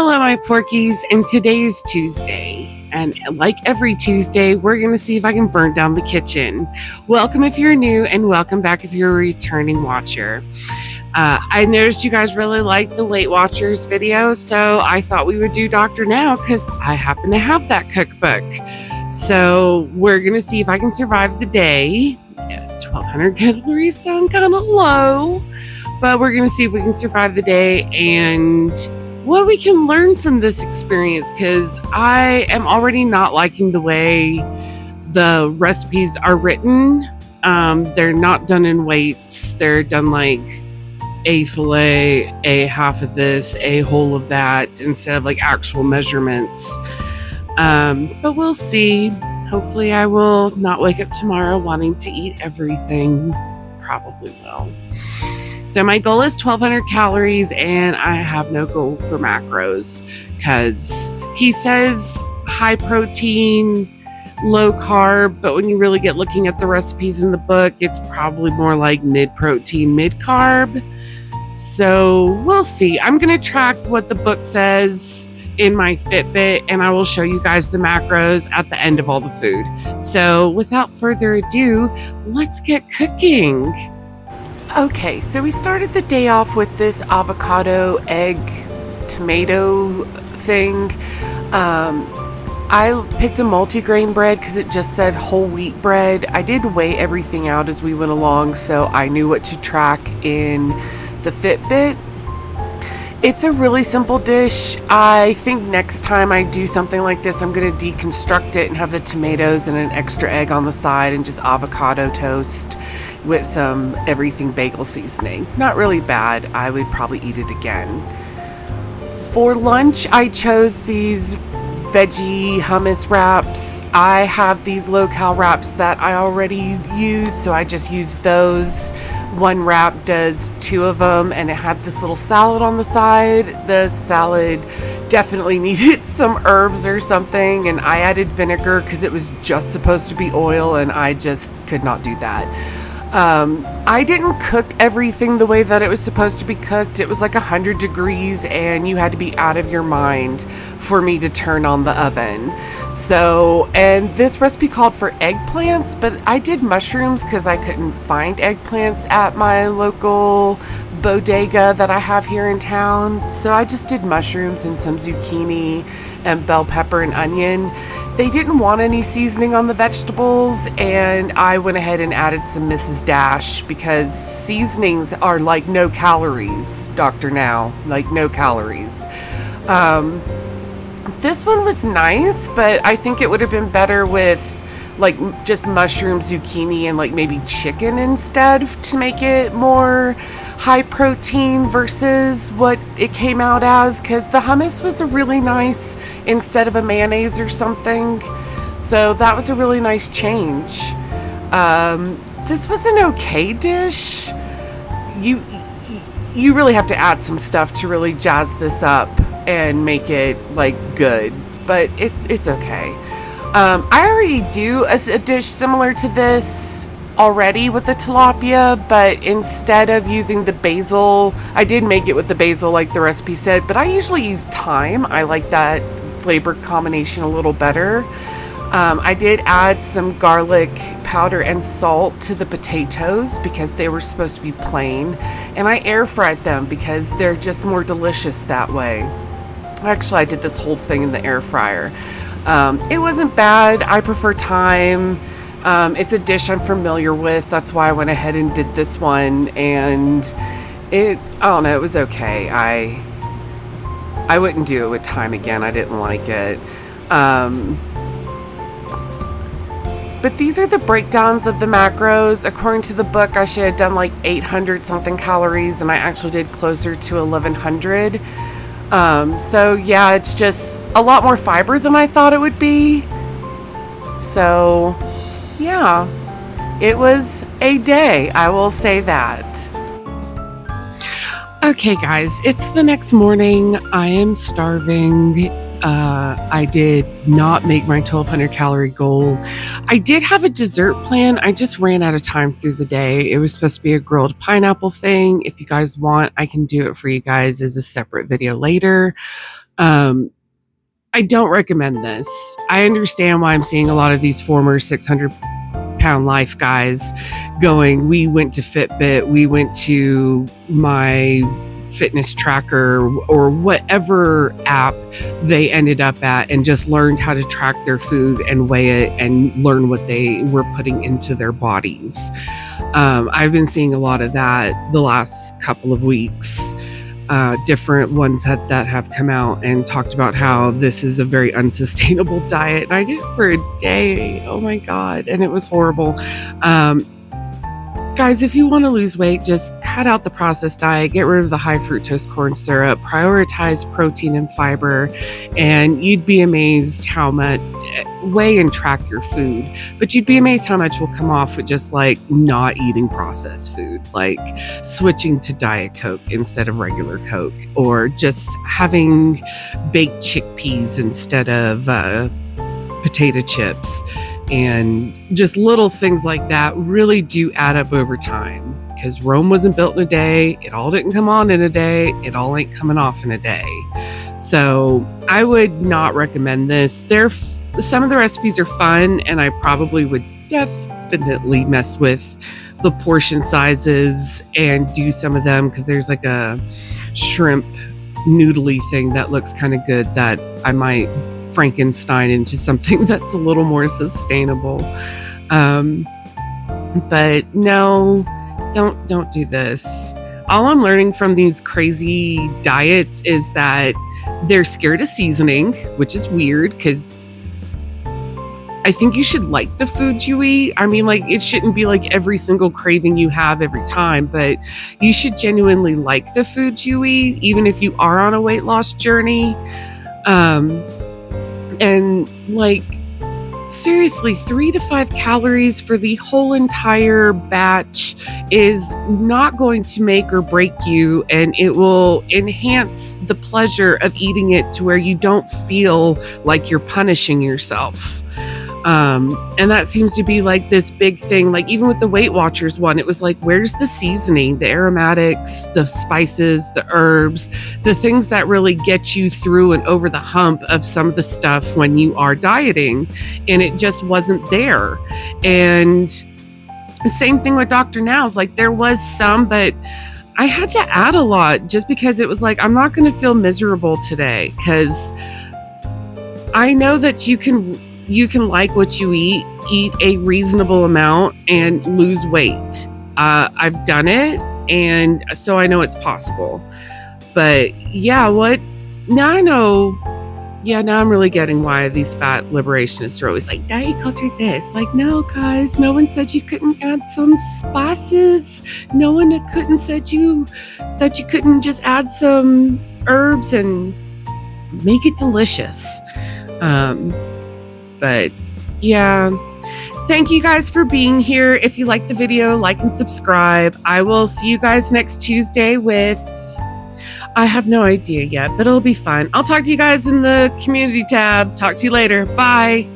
Hello, my porkies, and today's Tuesday. And like every Tuesday, we're going to see if I can burn down the kitchen. Welcome if you're new, and welcome back if you're a returning watcher. I noticed you guys really liked the Weight Watchers video, so I thought we would do Dr. Now because I happen to have that cookbook. So we're going to see if I can survive the day. 1,200 calories sound kind of low, but we're going to see if we can survive the day and what we can learn from this experience, because I am already not liking the way the recipes are written. They're not done in weights. They're done like a fillet, a half of this, a whole of that, instead of like actual measurements. But we'll see. Hopefully I will not wake up tomorrow wanting to eat everything. Probably will. So my goal is 1,200 calories, and I have no goal for macros because he says high protein, low carb, but when you really get looking at the recipes in the book, it's probably more like mid protein, mid carb. So we'll see. I'm going to track what the book says in my Fitbit, and I will show you guys the macros at the end of all the food. So without further ado, let's get cooking. Okay, so we started the day off with this avocado, egg, tomato thing. I picked a multigrain bread because it just said whole wheat bread. I did weigh everything out as we went along, so I knew what to track in the Fitbit. It's a really simple dish. I think next time I do something like this, I'm going to deconstruct it and have the tomatoes and an extra egg on the side and just avocado toast with some everything bagel seasoning. Not really bad. I would probably eat it again. For lunch, I chose these veggie hummus wraps. I have these low-cal wraps that I already use, so I just used those. One wrap does 2 of them, and it had this little salad on the side. The salad definitely needed some herbs or something, and I added vinegar because it was just supposed to be oil, and I just could not do that. I didn't cook everything the way that it was supposed to be cooked. It was like 100 degrees, and you had to be out of your mind for me to turn on the oven. So, and this recipe called for eggplants, but I did mushrooms because I couldn't find eggplants at my local bodega that I have here in town. So I just did mushrooms and some zucchini and bell pepper and onion. They didn't want any seasoning on the vegetables, and I went ahead and added some Mrs. Dash because seasonings are like no calories, Dr. Now, like no calories. This one was nice, but I think it would have been better with like just mushrooms, zucchini, and like maybe chicken instead to make it more high protein versus what it came out as, because the hummus was a really nice instead of a mayonnaise or something. So that was a really nice change. This was an okay dish. You really have to add some stuff to really jazz this up and make it like good, but it's okay. I already do a dish similar to this already with the tilapia, but instead of using the basil, I did make it with the basil like the recipe said, but I usually use thyme. I like that flavor combination a little better. I did add some garlic powder and salt to the potatoes because they were supposed to be plain, and I air fried them because they're just more delicious that way. Actually, I did this whole thing in the air fryer. It wasn't bad. I prefer thyme. It's a dish I'm familiar with. That's why I went ahead and did this one, and I don't know, it was okay. I wouldn't do it with thyme again. I didn't like it. But these are the breakdowns of the macros. According to the book, I should have done like 800 something calories, and I actually did closer to 1,100. So yeah, it's just a lot more fiber than I thought it would be. So yeah, it was a day, I will say that. Okay guys, it's the next morning. I am starving. I did not make my 1,200 calorie goal. I did have a dessert plan. I just ran out of time through the day. It was supposed to be a grilled pineapple thing. If you guys want, I can do it for you guys as a separate video later. I don't recommend this. I understand why I'm seeing a lot of these former 600-pound life guys going, we went to Fitbit, we went to my fitness tracker or whatever app they ended up at and just learned how to track their food and weigh it and learn what they were putting into their bodies. I've been seeing a lot of that the last couple of weeks. Different ones that have come out and talked about how this is a very unsustainable diet. And I did it for a day. Oh my God. And it was horrible. Guys, if you want to lose weight, just cut out the processed diet, get rid of the high fructose corn syrup, prioritize protein and fiber, and you'd be amazed how much, weigh and track your food, but you'd be amazed how much will come off with just like not eating processed food, like switching to Diet Coke instead of regular Coke, or just having baked chickpeas instead of potato chips. And just little things like that really do add up over time, because Rome wasn't built in a day. It all didn't come on in a day. It all ain't coming off in a day. So I would not recommend this. Some of the recipes are fun, and I probably would definitely mess with the portion sizes and do some of them, because there's like a shrimp noodly thing that looks kind of good that I might Frankenstein into something that's a little more sustainable. But no, don't do this. All I'm learning from these crazy diets is that they're scared of seasoning, which is weird, because I think you should like the foods you eat. I mean, like, it shouldn't be like every single craving you have every time, but you should genuinely like the foods you eat, even if you are on a weight loss journey. And like, seriously, 3 to 5 calories for the whole entire batch is not going to make or break you, and it will enhance the pleasure of eating it to where you don't feel like you're punishing yourself. And that seems to be like this big thing. Like, even with the Weight Watchers one, it was like, where's the seasoning, the aromatics, the spices, the herbs, the things that really get you through and over the hump of some of the stuff when you are dieting? And it just wasn't there. And the same thing with Dr. Now's. Like, there was some, but I had to add a lot just because it was like, I'm not going to feel miserable today, because I know that you can like what you eat a reasonable amount and lose weight. I've done it, and so I know it's possible. But yeah, now I know. Yeah, now I'm really getting why these fat liberationists are always like, diet culture this. Like, no, guys, no one said you couldn't add some spices. No one couldn't said that you couldn't just add some herbs and make it delicious. But yeah, thank you guys for being here. If you like the video, like and subscribe. I will see you guys next Tuesday with, I have no idea yet, but it'll be fun. I'll talk to you guys in the community tab. Talk to you later. Bye.